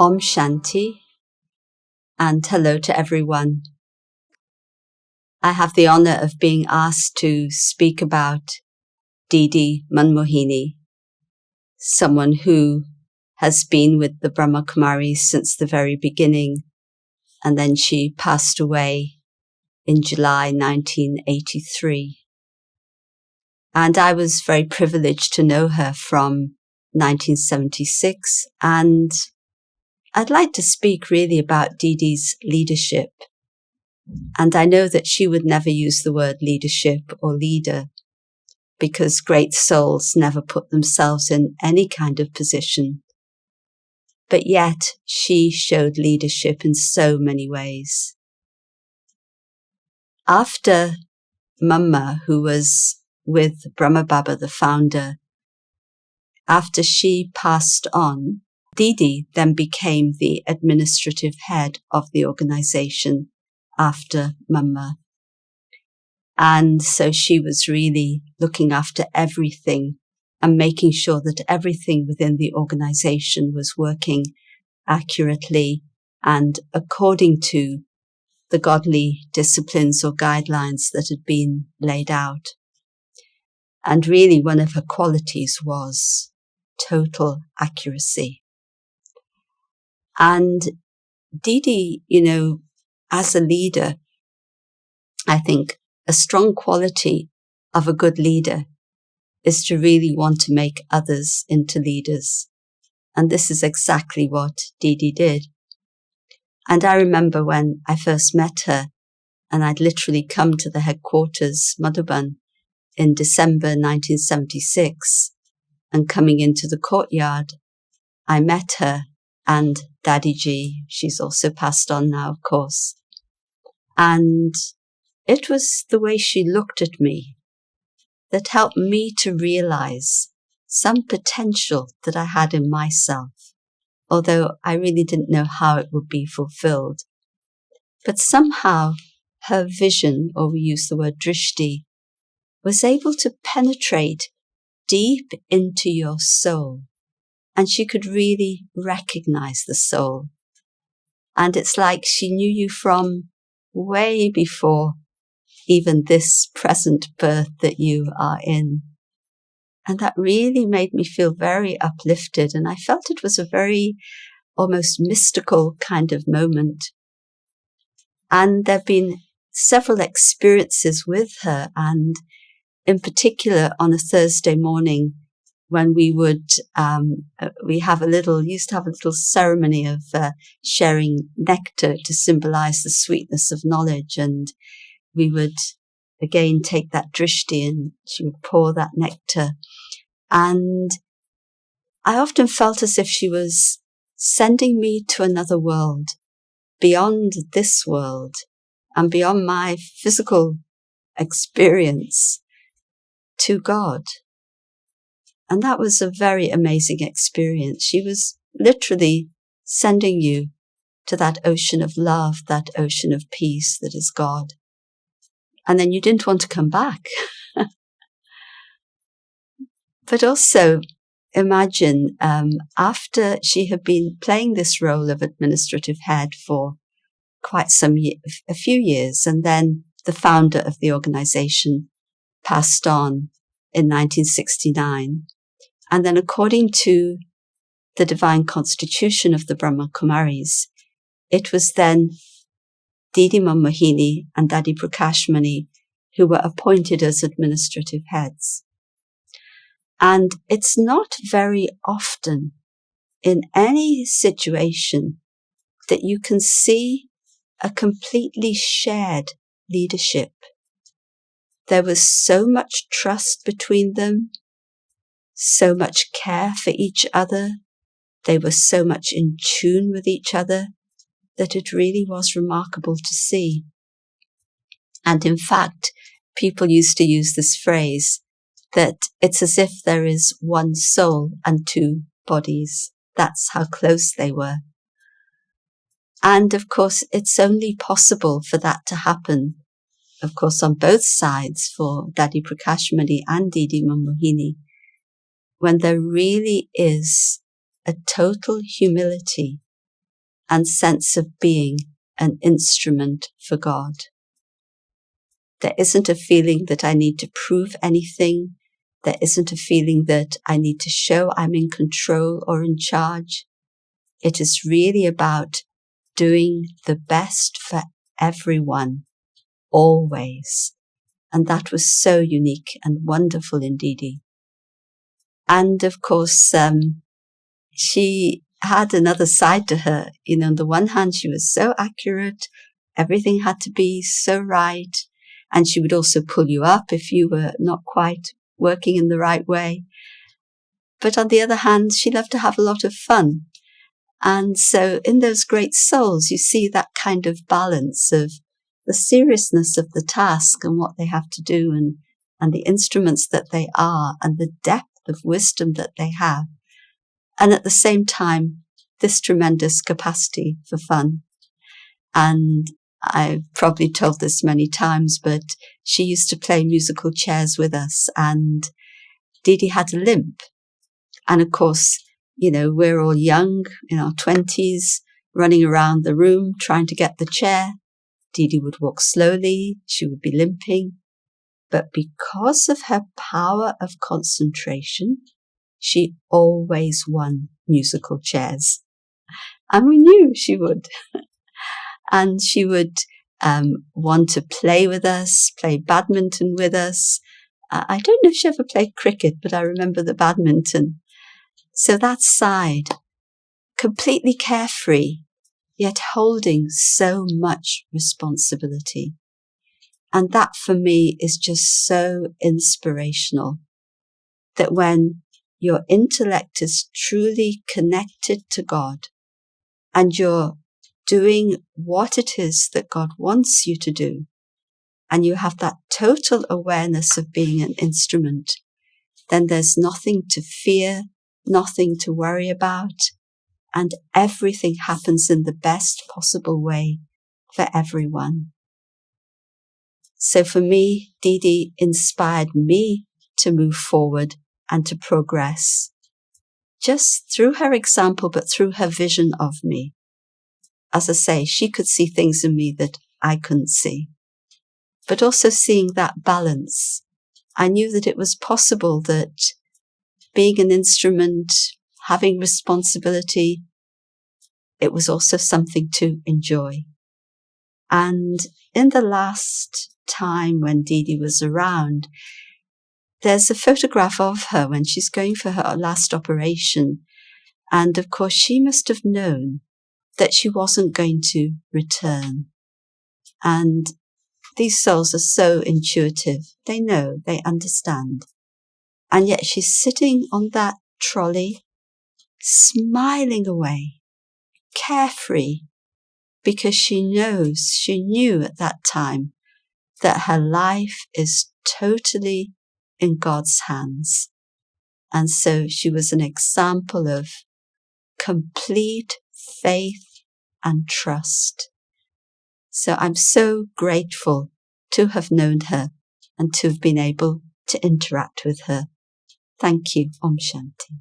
Om Shanti, and hello to everyone. I have the honor of being asked to speak about Didi Manmohini, someone who has been with the Brahma Kumaris since the very beginning, and then she passed away in July 1983. And I was very privileged to know her from 1976, and I'd like to speak really about Didi's leadership. And I know that she would never use the word leadership or leader, because great souls never put themselves in any kind of position. But yet she showed leadership in so many ways. After Mama, who was with Brahma Baba, the founder, after she passed on, Didi then became the administrative head of the organization after Mama. And so she was really looking after everything and making sure that everything within the organization was working accurately and according to the godly disciplines or guidelines that had been laid out. And really one of her qualities was total accuracy. And Didi, as a leader, I think a strong quality of a good leader is to really want to make others into leaders. And this is exactly what Didi did. And I remember when I first met her, and I'd literally come to the headquarters, Madhuban, in December 1976, and coming into the courtyard, I met her and Daddy Ji. She's also passed on now, of course. And it was the way she looked at me that helped me to realize some potential that I had in myself, although I really didn't know how it would be fulfilled. But somehow her vision, or we use the word drishti, was able to penetrate deep into your soul. And she could really recognize the soul. And it's like she knew you from way before even this present birth that you are in. And that really made me feel very uplifted. And I felt it was a very almost mystical kind of moment. And there have been several experiences with her. And in particular, on a Thursday morning, when we would, used to have a little ceremony of sharing nectar to symbolize the sweetness of knowledge. And we would again take that drishti and she would pour that nectar. And I often felt as if she was sending me to another world, beyond this world and beyond my physical experience, to God. And that was a very amazing experience. She was literally sending you to that ocean of love, that ocean of peace that is God. And then you didn't want to come back. But also imagine, after she had been playing this role of administrative head for quite a few years, and then the founder of the organization passed on in 1969. And then according to the divine constitution of the Brahma Kumaris, it was then Didi Manmohini and Daddy Prakashmani who were appointed as administrative heads. And it's not very often in any situation that you can see a completely shared leadership. There was so much trust between them, so much care for each other. They were so much in tune with each other that it really was remarkable to see. And in fact, people used to use this phrase that it's as if there is one soul and two bodies. That's how close they were. And of course, it's only possible for that to happen, of course, on both sides, for Daddy Prakashmani and Didi Manmohini, when there really is a total humility and sense of being an instrument for God. There isn't a feeling that I need to prove anything. There isn't a feeling that I need to show I'm in control or in charge. It is really about doing the best for everyone, always. And that was so unique and wonderful in Didi. And of course, she had another side to her. On the one hand, she was so accurate. Everything had to be so right. And she would also pull you up if you were not quite working in the right way. But on the other hand, she loved to have a lot of fun. And so in those great souls, you see that kind of balance of the seriousness of the task and what they have to do and the instruments that they are and the depth of wisdom that they have. And at the same time, this tremendous capacity for fun. And I've probably told this many times, but she used to play musical chairs with us, and Didi had a limp. And of course, we're all young, in our 20s, running around the room trying to get the chair. Didi would walk slowly, she would be limping. But because of her power of concentration, she always won musical chairs. And we knew she would. And she would want to play with us, play badminton with us. I don't know if she ever played cricket, but I remember the badminton. So that side, completely carefree, yet holding so much responsibility. And that for me is just so inspirational, that when your intellect is truly connected to God and you're doing what it is that God wants you to do, and you have that total awareness of being an instrument, then there's nothing to fear, nothing to worry about, and everything happens in the best possible way for everyone. So for me, Didi inspired me to move forward and to progress, just through her example, but through her vision of me. As I say, she could see things in me that I couldn't see. But also seeing that balance, I knew that it was possible that being an instrument, having responsibility, it was also something to enjoy. And in the last time when Didi was around, there's a photograph of her when she's going for her last operation. And of course, she must have known that she wasn't going to return. And these souls are so intuitive. They know, they understand. And yet she's sitting on that trolley, smiling away, carefree, because she knew at that time that her life is totally in God's hands. And so she was an example of complete faith and trust. So I'm so grateful to have known her and to have been able to interact with her. Thank you. Om Shanti.